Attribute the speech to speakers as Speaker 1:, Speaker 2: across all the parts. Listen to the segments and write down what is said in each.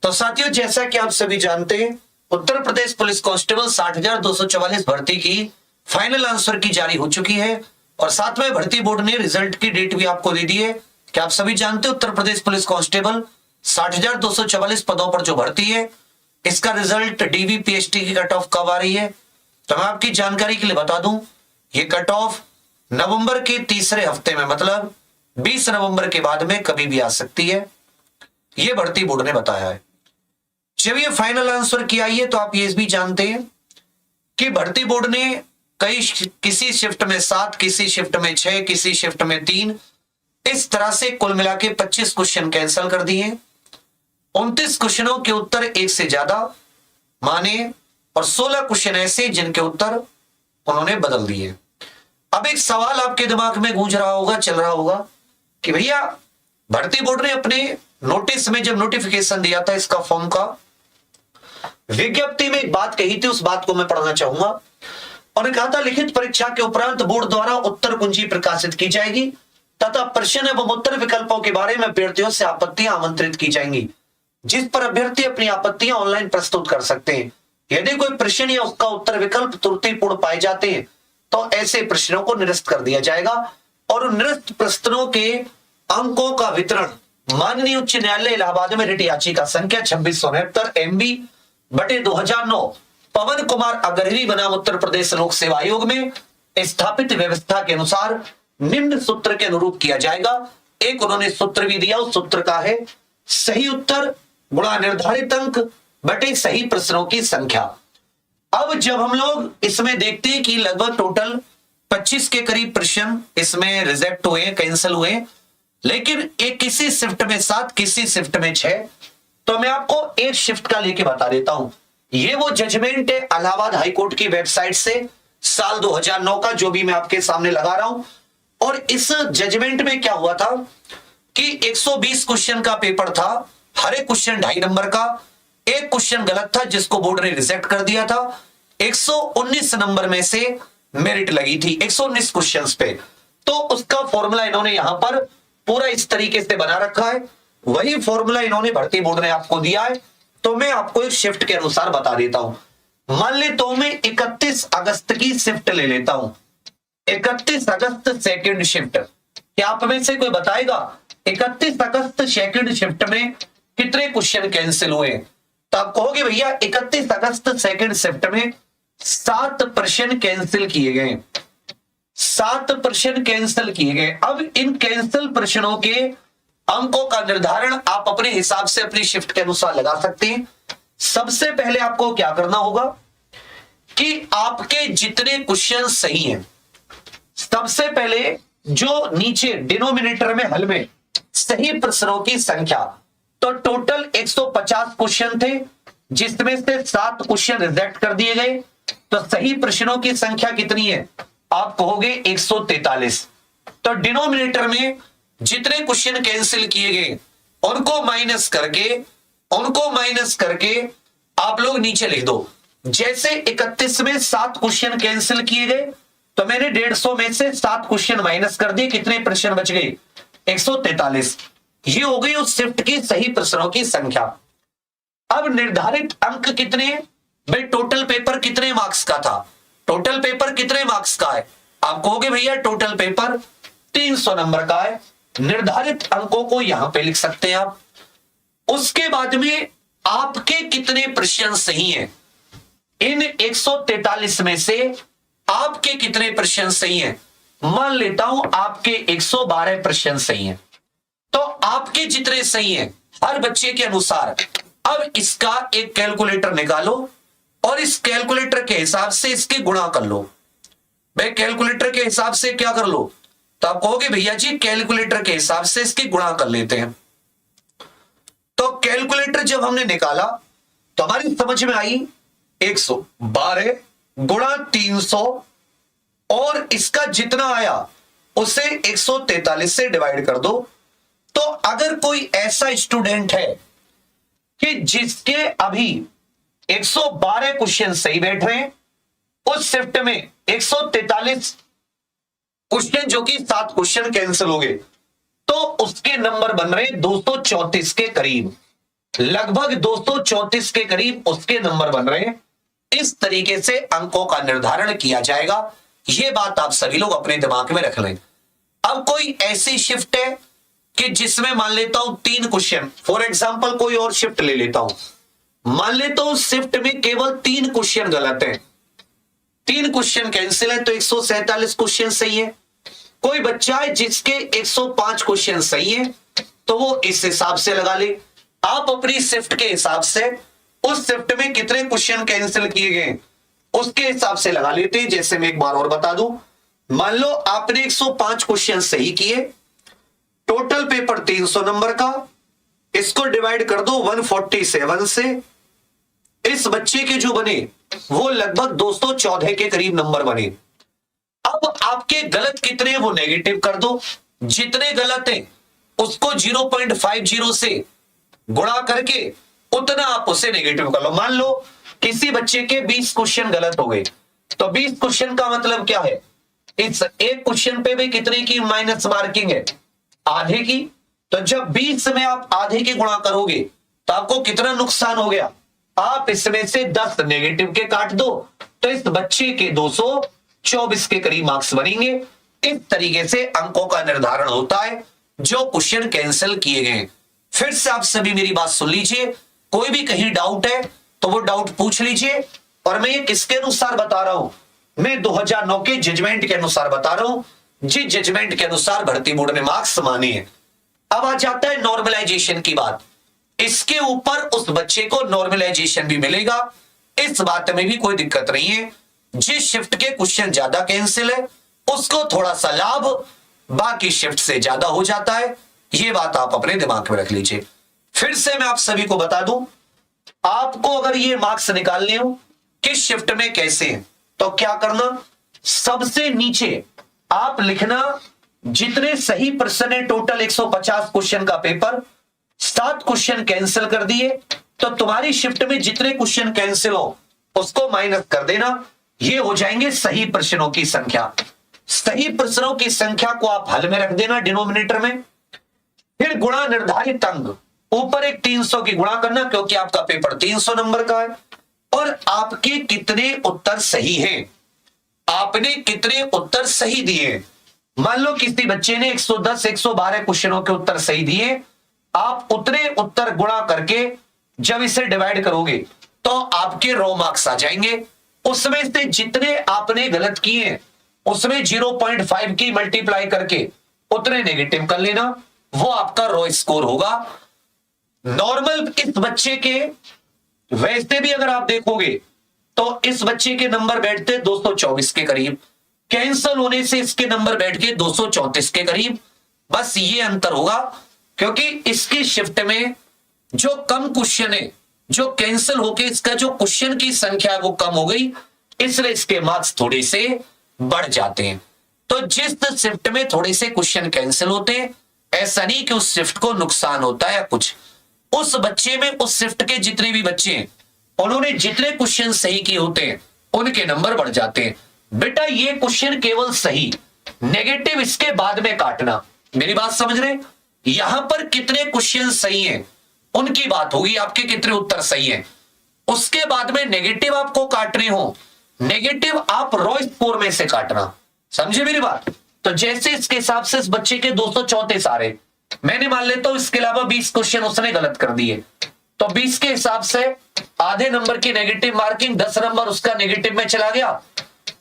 Speaker 1: तो साथियों, जैसा कि आप सभी जानते हैं, उत्तर प्रदेश पुलिस कांस्टेबल 60,244 भर्ती की फाइनल आंसर की जारी हो चुकी है और साथ में भर्ती बोर्ड ने रिजल्ट की डेट भी आपको दे दी है कि आप सभी जानते हैं उत्तर प्रदेश पुलिस कांस्टेबल 60,244 पदों पर जो भर्ती है, इसका रिजल्ट डीवीपीएसटी की कट ऑफ कब आ रही है। तो मैं आपकी जानकारी के लिए बता दूं, ये कट ऑफ नवंबर के तीसरे हफ्ते में, मतलब 20 नवंबर के बाद में कभी भी आ सकती है, ये भर्ती बोर्ड ने बताया है। जब ये फाइनल आंसर की आई है तो आप ये भी जानते हैं कि भर्ती बोर्ड ने किसी शिफ्ट में 7, किसी शिफ्ट में 6, किसी शिफ्ट में 3, इस तरह से कुल मिला के 25 क्वेश्चन कैंसिल कर दिए। 29 क्वेश्चनों के उत्तर एक से ज्यादा माने और 16 क्वेश्चन ऐसे जिनके उत्तर उन्होंने बदल दिए। अब एक सवाल आपके दिमाग में गूंज रहा होगा, चल रहा होगा कि भैया भर्ती बोर्ड ने अपने नोटिस में जब नोटिफिकेशन दिया था इसका फॉर्म का, विज्ञप्ति में एक बात कही थी, उस बात को मैं पढ़ना चाहूंगा। उन्होंने कहा था, लिखित परीक्षा के उपरांत बोर्ड द्वारा उत्तर कुंजी प्रकाशित की जाएगी तथा प्रश्न एवं उत्तर विकल्पों के बारे में अभ्यर्थियों से आपत्तियां आमंत्रित की जाएंगी, जिस पर अभ्यर्थी अपनी आपत्तियां ऑनलाइन प्रस्तुत कर सकते हैं। यदि कोई प्रश्न या उसका उत्तर विकल्प त्रुटिपूर्ण पाए जाते हैं तो ऐसे प्रश्नों को निरस्त कर दिया जाएगा और उन निरस्त प्रश्नों के अंकों का वितरण माननीय उच्च न्यायालय इलाहाबाद में रिट याचिका संख्या 2669 MB/2009 पवन कुमार अग्रहरी बनाम उत्तर प्रदेश लोक सेवा आयोग में स्थापित व्यवस्था के अनुसार निम्न सूत्र के अनुरूप किया जाएगा। एक उन्होंने सूत्र भी दिया, उस सूत्र का है सही उत्तर गुणा निर्धारित अंक बटे सही प्रश्नों की संख्या। अब जब हम लोग इसमें देखते हैं कि लगभग टोटल 25 के करीब प्रश्न इसमें रिजेक्ट हुए, कैंसिल हुए, लेकिन एक किसी शिफ्ट में 7, किसी शिफ्ट में 6, तो मैं आपको एक शिफ्ट का लेके बता देता हूं। ये वो जजमेंट है इलाहाबाद हाईकोर्ट की वेबसाइट से साल 2009 का, जो भी मैं आपके सामने लगा रहा हूं। और इस जजमेंट में क्या हुआ था कि 120 क्वेश्चन का पेपर था, हर एक क्वेश्चन 2.5 नंबर का। एक क्वेश्चन गलत था जिसको बोर्ड ने रिजेक्ट कर दिया था। 119 नंबर में से मेरिट लगी थी 119 क्वेश्चंस पे। तो उसका फॉर्मूला इन्होंने यहां पर पूरा इस तरीके से बना रखा है, वही फॉर्मूला इन्होंने भर्ती बोर्ड ने आपको दिया है। तो मैं आपको एक शिफ्ट के अनुसार बता देता हूं। मान ले तो मैं 31 अगस्त की शिफ्ट ले लेता हूं, 31 अगस्त सेकंड शिफ्ट। क्या आप में से कोई बताएगा 31 अगस्त सेकंड शिफ्ट में कितने क्वेश्चन कैंसिल हुए? तो आप कहोगे भैया 31 अगस्त सेकंड शिफ्ट में 7 प्रश्न कैंसिल किए गए, 7 प्रश्न कैंसिल किए गए। अब इन कैंसिल प्रश्नों के अंकों का निर्धारण आप अपने हिसाब से अपनी शिफ्ट के अनुसार लगा सकते हैं। सबसे पहले आपको क्या करना होगा कि आपके जितने क्वेश्चन सही हैं, सबसे पहले जो नीचे डिनोमिनेटर में हल में सही प्रश्नों की संख्या, तो टोटल 150 क्वेश्चन थे जिसमें से 7 क्वेश्चन रिजेक्ट कर दिए गए। तो सही प्रश्नों की संख्या कितनी है? आप कहोगे 143। तो डिनोमिनेटर में जितने क्वेश्चन कैंसिल किए गए उनको माइनस करके आप लोग नीचे लिख दो। जैसे 31 में 7 क्वेश्चन कैंसिल किए गए तो मैंने 150 में से 7 क्वेश्चन माइनस कर दिए, कितने प्रश्न बच गए? 143। ये हो गई उस शिफ्ट की सही प्रश्नों की संख्या। अब निर्धारित अंक कितने? भाई टोटल पेपर कितने मार्क्स का था? टोटल पेपर कितने मार्क्स का है? आप कहोगे भैया टोटल पेपर 300 नंबर का है। निर्धारित अंकों को यहां पे लिख सकते हैं आप। उसके बाद में आपके कितने प्रश्न सही हैं? इन 143 में से आपके कितने प्रश्न सही हैं? मान लेता हूं आपके 112 प्रश्न सही हैं। तो आपके जितने सही हैं हर बच्चे के अनुसार, अब इसका एक कैलकुलेटर निकालो और इस कैलकुलेटर के हिसाब से इसके गुणा कर लो। भाई कैलकुलेटर के हिसाब से क्या कर लो? तो आप कहोगे भैया जी कैलकुलेटर के हिसाब से इसके गुणा कर लेते हैं। तो कैलकुलेटर जब हमने निकाला तो हमारी समझ में आई 112 गुणा 300 और इसका जितना आया उसे 143 से डिवाइड कर दो। तो अगर कोई ऐसा स्टूडेंट है कि जिसके अभी 112 क्वेश्चन सही बैठ रहे हैं, उस शिफ्ट में 143 क्वेश्चन जो कि 7 क्वेश्चन कैंसिल हो गए, तो उसके नंबर बन रहे 234 के करीब। लगभग 234 के करीब उसके नंबर बन रहे हैं। इस तरीके से अंकों का निर्धारण किया जाएगा। यह बात आप सभी लोग अपने दिमाग में रख लें। अब कोई ऐसी शिफ्ट है कि जिसमें मान लेता हूं 3 क्वेश्चन, फॉर एग्जांपल कोई और शिफ्ट ले लेता हूं, मान लेता हूं शिफ्ट में केवल 3 क्वेश्चन गलत है, 3 क्वेश्चन कैंसिल है, तो 147 क्वेश्चन सही है। कोई बच्चा है जिसके 105 क्वेश्चन सही है, तो वो इस हिसाब से लगा ले। आप अपनी शिफ्ट के हिसाब से उस शिफ्ट में कितने क्वेश्चन कैंसिल किए गए उसके हिसाब से लगा लेते हैं। जैसे मैं एक बार और बता दूं, मान लो आपने 105 क्वेश्चन सही किए, टोटल पेपर 300 नंबर का, इसको डिवाइड कर दो 147 से, इस बच्चे के जो बने वो लगभग 214 के करीब नंबर बने। अब आपके गलत कितने हैं वो नेगेटिव कर दो, जितने गलत हैं उसको 0.50 से गुणा करके उतना आप उसे नेगेटिव कर लो। मान लो किसी बच्चे के 20 क्वेश्चन गलत हो गए, तो 20 क्वेश्चन का मतलब क्या है, इस एक क्वेश्चन पे भी कितने की माइनस मार्किंग है, आधे की। तो जब 20 में आप आधे की गुणा करोगे तो आपको कितना नुकसान हो गया, आप इसमें से 10 नेगेटिव के काट दो, तो इस बच्चे के 224 के करीब मार्क्स बनेंगे। इस तरीके से अंकों का निर्धारण होता है जो क्वेश्चन कैंसिल किए गए। फिर से आप सभी मेरी बात सुन लीजिए, कोई भी कहीं डाउट है तो वो डाउट पूछ लीजिए। और मैं ये किसके अनुसार बता रहा हूं, मैं 2009 के जजमेंट के अनुसार बता रहा हूं, जिस जजमेंट के अनुसार भर्ती बोर्ड ने मार्क्स माने हैं। अब आ जाता है नॉर्मलाइजेशन की बात। इसके ऊपर उस बच्चे को नॉर्मलाइजेशन भी मिलेगा, इस बात में भी कोई दिक्कत नहीं है। जिस शिफ्ट के क्वेश्चन ज्यादा कैंसिल है उसको थोड़ा सा लाभ बाकी शिफ्ट से ज्यादा हो जाता है, ये बात आप अपने दिमाग में रख लीजिए। फिर से मैं आप सभी को बता दूं, आपको अगर ये मार्क्स निकालने हो किस शिफ्ट में कैसे हैं, तो क्या करना, सबसे नीचे आप लिखना जितने सही प्रश्न है, टोटल 150 क्वेश्चन का पेपर, 7 क्वेश्चन कैंसिल कर दिए, तो तुम्हारी शिफ्ट में जितने क्वेश्चन कैंसिल हो उसको माइनस कर देना, ये हो जाएंगे सही प्रश्नों की संख्या। सही प्रश्नों की संख्या को आप हल में रख देना डिनोमिनेटर में, फिर गुणा निर्धारित अंक, ऊपर एक 300 की गुणा करना क्योंकि आपका पेपर 300 नंबर का है, और आपके कितने उत्तर सही हैं, आपने कितने उत्तर सही दिए। मान लो किसी बच्चे ने 110 112 क्वेश्चनों के उत्तर सही दिए, आप उतने उत्तर गुणा करके जब इसे डिवाइड करोगे तो आपके रो मार्क्स आ जाएंगे। उसमें से जितने आपने गलत किए उसमें 0.5 की मल्टीप्लाई करके उतने नेगेटिव कर लेना, वो आपका रो स्कोर होगा। नॉर्मल इस बच्चे के वैसे भी अगर आप देखोगे तो इस बच्चे के नंबर बैठते 224 के करीब, कैंसल होने से इसके नंबर बैठ के 234 के करीब। बस ये अंतर होगा क्योंकि इसकी शिफ्ट में जो कम क्वेश्चन है, जो कैंसिल होके इसका जो क्वेश्चन की संख्या है वो कम हो गई, इसलिए इसके मार्क्स थोड़े से बढ़ जाते हैं। तो जिस शिफ्ट में थोड़े से क्वेश्चन कैंसिल होते हैं, ऐसा नहीं कि उस शिफ्ट को नुकसान होता है या कुछ, उस बच्चे में उस शिफ्ट के जितने भी बच्चे हैं उन्होंने जितने क्वेश्चन सही किए होते हैं उनके नंबर बढ़ जाते हैं। बेटा ये क्वेश्चन केवल सही, नेगेटिव इसके बाद में काटना, मेरी बात समझ रहे, यहां पर कितने क्वेश्चन सही हैं उनकी बात होगी, आपके कितने उत्तर सही हैं, उसके बाद में नेगेटिव आपको काटने हो, नेगेटिव आप रो स्कोर में से काटना, समझे मेरी बात। तो जैसे इसके हिसाब से इस बच्चे के 234 आ रहे, मैंने मान लेता हूं इसके अलावा 20 क्वेश्चन उसने गलत कर दिए, तो 20 के हिसाब से आधे नंबर की नेगेटिव मार्किंग, 10 नंबर उसका नेगेटिव में चला गया,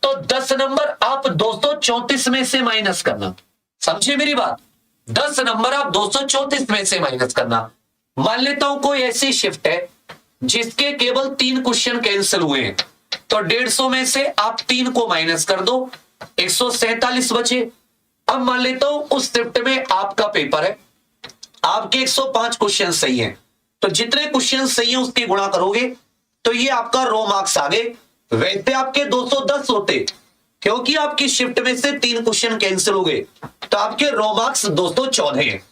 Speaker 1: तो 10 नंबर आप 234 में से माइनस करना, समझे मेरी बात। 10 नंबर आप 234 में से माइनस करना। मान लेता हूं कोई ऐसी शिफ्ट है जिसके केवल 3 क्वेश्चन कैंसिल हुए हैं, तो 150 में से आप 3 को माइनस कर दो, 147 बचे। अब मान लेता हूं उस शिफ्ट में आपका पेपर है, आपके 105 क्वेश्चन सही हैं, तो जितने क्वेश्चन सही हैं उसकी गुणा करोगे तो ये आपका रो मार्क्स आ गए। वैसे आपके 210 होते, क्योंकि आपकी शिफ्ट में से 3 क्वेश्चन कैंसिल हो गए, तो आपके रो मार्क्स 214 हैं।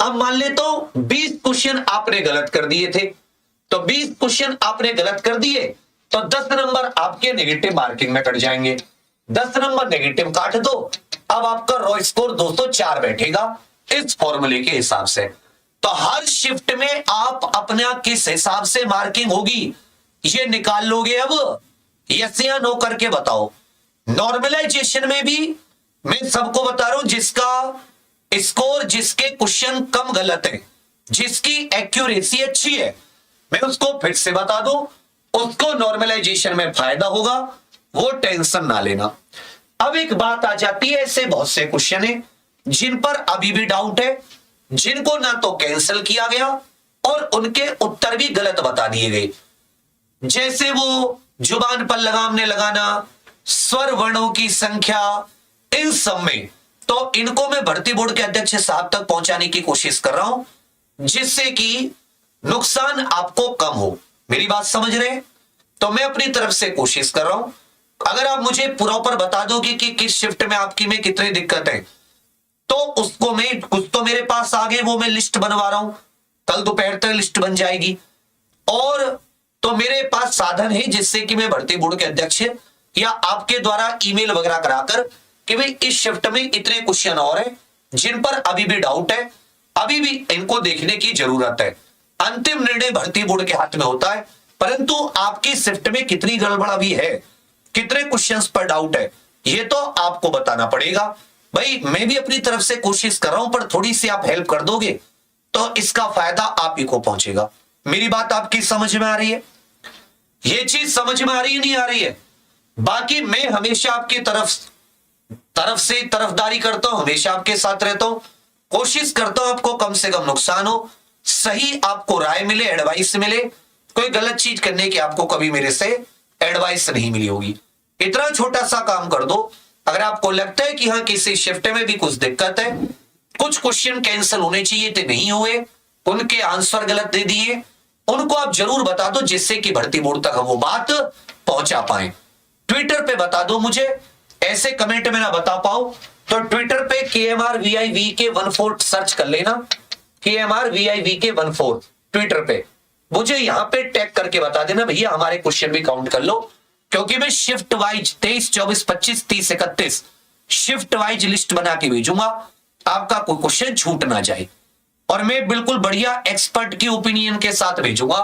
Speaker 1: अब मान लेता हूं 20 क्वेश्चन आपने गलत कर दिए थे, तो 20 क्वेश्चन आपने गलत कर दिए तो 10 नंबर आपके नेगेटिव मार्किंग में कट जाएंगे, 10 नंबर नेगेटिव काट दो, अब आपका रो स्कोर 204 बैठेगा इस फॉर्मूले के हिसाब से। तो हर शिफ्ट में आप अपना किस हिसाब से मार्किंग होगी ये निकाल लोगे। अब यस या नो करके बताओ। नॉर्मलाइजेशन में भी मैं सबको बता रहा हूं, जिसका स्कोर, जिसके क्वेश्चन कम गलत है, जिसकी एक्यूरेसी अच्छी है, मैं उसको फिर से बता दूं, उसको नॉर्मलाइजेशन में फायदा होगा, वो टेंशन ना लेना। अब एक बात आ जाती है, ऐसे बहुत से क्वेश्चन है जिन पर अभी भी डाउट है, जिनको ना तो कैंसिल किया गया और उनके उत्तर भी गलत बता दिए गए। जैसे वो जुबान पर लगाम ने लगाना, स्वर वर्णों की संख्या, इन सब में तो इनको मैं भर्ती बोर्ड के अध्यक्ष साहब तक पहुंचाने की कोशिश कर रहा हूं, जिससे कि नुकसान आपको कम हो। मेरी बात समझ रहे हैं? तो मैं अपनी तरफ से कोशिश कर रहा हूं। अगर आप मुझे प्रॉपर बता दोगे कि किस शिफ्ट में आपकी में कितनी दिक्कत है, तो उसको मैं, कुछ तो मेरे पास आगे वो मैं लिस्ट बनवा रहा हूं, कल दोपहर तक लिस्ट बन जाएगी। और तो मेरे पास साधन है जिससे कि मैं भर्ती बोर्ड के अध्यक्ष या आपके द्वारा ईमेल वगैरह कराकर कि भाई इस शिफ्ट में इतने क्वेश्चन और हैं जिन पर अभी भी डाउट है, अभी भी इनको देखने की जरूरत है। अंतिम निर्णय भर्ती बोर्ड के हाथ में होता है, परंतु आपकी शिफ्ट में कितनी गड़बड़ अभी है, कितने क्वेश्चंस पर डाउट है, ये तो आपको बताना पड़ेगा। भाई मैं भी अपनी तरफ से कोशिश कर रहा हूं, पर थोड़ी सी आप हेल्प कर दोगे तो इसका फायदा आप ही को पहुंचेगा। मेरी बात आपकी समझ में आ रही है? ये चीज समझ में आ रही है, नहीं आ रही है? बाकी मैं हमेशा आपकी तरफ से तरफदारी करता हूं, हमेशा आपके साथ रहता हूं, कोशिश करता हूं आपको कम से कम नुकसान हो, सही आपको राय मिले, एडवाइस मिले। कोई गलत चीज करने की आपको कभी मेरे से एडवाइस नहीं मिली होगी। इतना छोटा सा काम कर दो, अगर आपको लगता है कि हाँ किसी शिफ्ट में भी कुछ दिक्कत है, कुछ क्वेश्चन कैंसिल होने चाहिए थे नहीं हुए, उनके आंसर गलत दे दिए, उनको आप जरूर बता दो, जिससे कि भर्ती बोर्ड तक वो बात पहुंचा पाए। ट्विटर पे बता दो मुझे, ऐसे कमेंट में ना बता पाओ तो ट्विटर पे KMRVIVK14 सर्च कर लेना, KMRVIVK14 ट्विटर पे मुझे यहां पे टैग करके बता देना, भैया हमारे क्वेश्चन भी काउंट कर लो, क्योंकि मैं shift wise 23, 24, 25, 30, 31 shift wise list बना के भेजूंगा, आपका कोई क्वेश्चन छूट ना जाए। और मैं बिल्कुल बढ़िया एक्सपर्ट की ओपिनियन के साथ भेजूंगा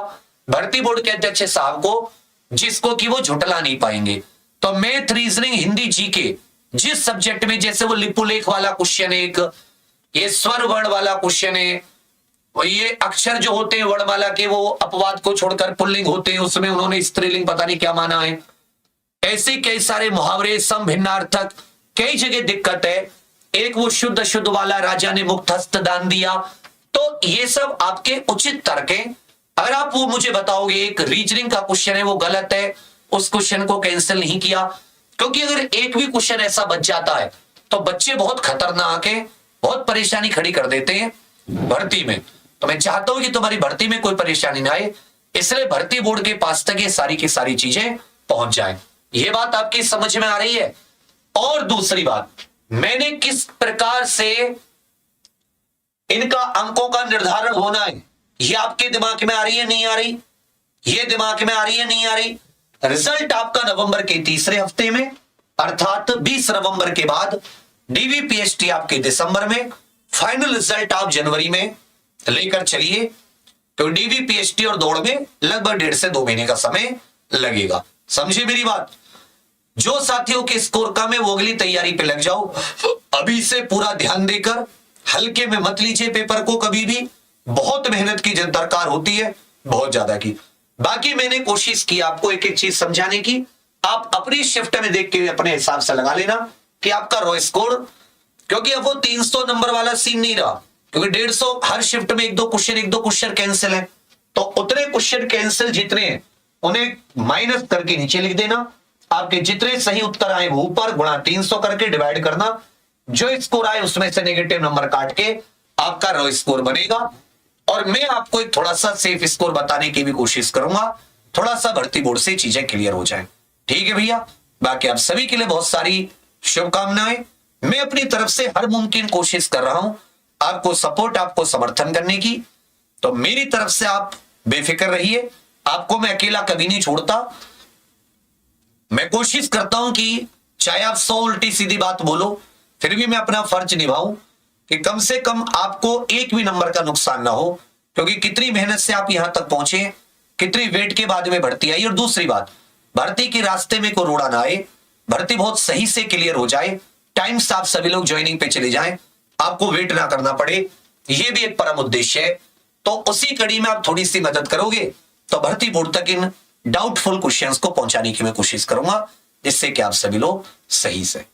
Speaker 1: भर्ती बोर्ड के अध्यक्ष साहब को, जिसको कि वो झुटला नहीं पाएंगे। तो मैथ, रीजनिंग, हिंदी, जीके, जिस सब्जेक्ट में, जैसे वो लिपुलेख वाला क्वेश्चन है एक, ये स्वर वर्ण वाला क्वेश्चन है, ये अक्षर जो होते हैं वर्णमाला के वो अपवाद को छोड़कर पुल्लिंग होते हैं, उसमें उन्होंने स्त्रीलिंग पता नहीं क्या माना है। ऐसे कई सारे मुहावरे, सम भिन्नार्थक, कई जगह दिक्कत है। एक वो शुद्ध शुद्ध वाला, राजा ने मुक्त हस्त दान दिया, तो ये सब आपके उचित तर्क हैं। अगर आप वो मुझे बताओगे एक रीजनिंग का क्वेश्चन है वो गलत है, उस क्वेश्चन को कैंसिल नहीं किया, क्योंकि अगर एक भी क्वेश्चन ऐसा बच जाता है तो बच्चे बहुत खतरनाक है, बहुत परेशानी खड़ी कर देते हैं भर्ती में। तो मैं चाहता हूं कि तुम्हारी भर्ती में कोई परेशानी ना आए, इसलिए भर्ती बोर्ड के पास तक ये सारी की सारी चीजें पहुंच जाए। ये बात आपकी समझ में आ रही है? और दूसरी बात, मैंने किस प्रकार से इनका अंकों का निर्धारण होना है, ये आपके दिमाग में आ रही है, नहीं आ रही? ये दिमाग में आ रही है, नहीं आ रही? रिजल्ट आपका नवंबर के तीसरे हफ्ते में, अर्थात 20 नवंबर के बाद, DVPST आपके दिसंबर में, फाइनल रिजल्ट आप जनवरी में लेकर चलिए। तो DVPST और दौड़ में लगभग 1.5 से 2 महीने का समय लगेगा। समझे मेरी बात? जो साथियों के स्कोर कम है वो अगली तैयारी पे लग जाओ, अभी से पूरा ध्यान देकर हल्के में मत लीजिए पेपर को कभी भी, बहुत मेहनत की दरकार होती है, बहुत ज्यादा की। बाकी मैंने कोशिश की आपको एक एक चीज समझाने की, आप अपनी शिफ्ट में देख के अपने हिसाब से लगा लेना कि आपका रॉ स्कोर, क्योंकि अब वो 300 नंबर वाला सीन नहीं रहा, क्योंकि 150 हर शिफ्ट में एक दो क्वेश्चन कैंसिल है, तो उतने क्वेश्चन कैंसिल जितने हैं उन्हें माइनस करके नीचे लिख देना, आपके जितने सही उत्तर आए वो ऊपर, गुणा 300 करके डिवाइड करना, जो स्कोर आए उसमें से नेगेटिव नंबर काट के आपका रॉ स्कोर बनेगा। और मैं आपको एक थोड़ा सा सेफ स्कोर बताने की भी कोशिश करूंगा, थोड़ा सा भर्ती बोर्ड से चीजें क्लियर हो जाए। ठीक है भैया? बाकी आप सभी के लिए बहुत सारी शुभकामनाएं। मैं अपनी तरफ से हर मुमकिन कोशिश कर रहा हूं आपको सपोर्ट, आपको समर्थन करने की, तो मेरी तरफ से आप बेफिक्र रहिए, आपको मैं अकेला कभी नहीं छोड़ता। मैं कोशिश करता हूं कि चाहे आप 100 उल्टी सीधी बात बोलो, फिर भी मैं अपना फर्ज निभाऊं, कि कम से कम आपको एक भी नंबर का नुकसान ना हो, क्योंकि कितनी मेहनत से आप यहां तक पहुंचे, कितनी वेट के बाद में भर्ती आई। और दूसरी बात, भर्ती के रास्ते में कोई रोड़ा ना आए, भर्ती बहुत सही से क्लियर हो जाए, टाइम से आप सभी लोग ज्वाइनिंग पे चले जाएं, आपको वेट ना करना पड़े, यह भी एक परम उद्देश्य है। तो उसी कड़ी में आप थोड़ी सी मदद करोगे तो भर्ती बोर्ड तक इन डाउटफुल क्वेश्चंस को पहुंचाने की मैं कोशिश करूंगा, जिससे कि आप सभी लोग सही से।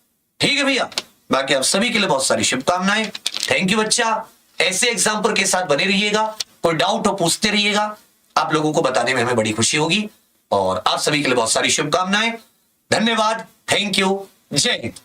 Speaker 1: ठीक है भैया, बाकी आप सभी के लिए बहुत सारी शुभकामनाएं। थैंक यू बच्चा, ऐसे एग्जाम्पल के साथ बने रहिएगा, कोई डाउट हो पूछते रहिएगा, आप लोगों को बताने में हमें बड़ी खुशी होगी। और आप सभी के लिए बहुत सारी शुभकामनाएं। धन्यवाद, थैंक यू, जय हिंद।